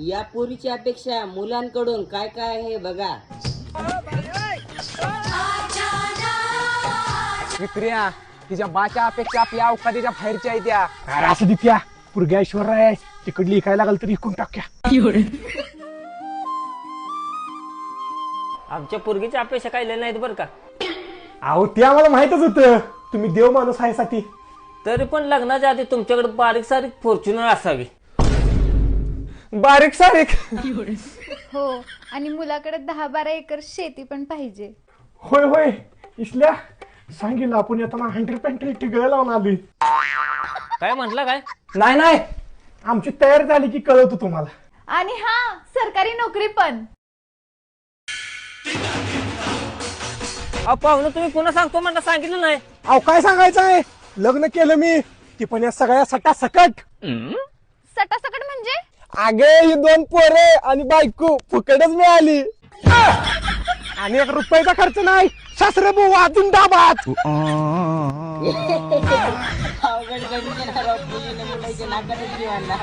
या पोरीची अपेक्षा मुलांकडून काय काय आहे बघा. विक्रिया तिच्या बाच्या अपेक्षा आपल्या अवकाशाच्या बाहेरच्या आहेत त्या. अरे असं दित्या पुरग्या ऐश्वर्या आहे तिकडली काय लागल तरी इकून टाक्या. आमच्या पोरगीच्या अपेक्षा काही नाहीत बरं का. अहो ते आम्हाला माहितच होतं तुम्ही देव माणूस आहे साठी. तरी पण लग्नाच्या आधी तुमच्याकडे बारीक सारीक फॉर्च्युनर असावी. बारीक सारीक. हो, आणि मुलाकडे 10-12 एकर शेती पण पाहिजे. होय होय इसल्या सांगितलं आपण येताना 100 टिकळ लावून आली. काय म्हटलं काय. नाही नाही आमची तयारी झाली की कळवतो तुम्हाला. आणि हा, सरकारी नोकरी पण. पाहुणं तुम्ही पुन्हा सांगतो म्हणता सांगितलं नाही. अहो काय सांगायचं आहे लग्न केलं मी ती पण या सगळ्या सटा सकट. सटासकट म्हणजे? अगे ही 2 पोरे आणि बायको फुकटच मिळाली. आणि 1 रुपयाचा खर्च नाही. सासरे भाऊ अजून दाबात. अवघड गणित आहे ना राव, मुलीने मुलाच्या नाकातच जीव आणला.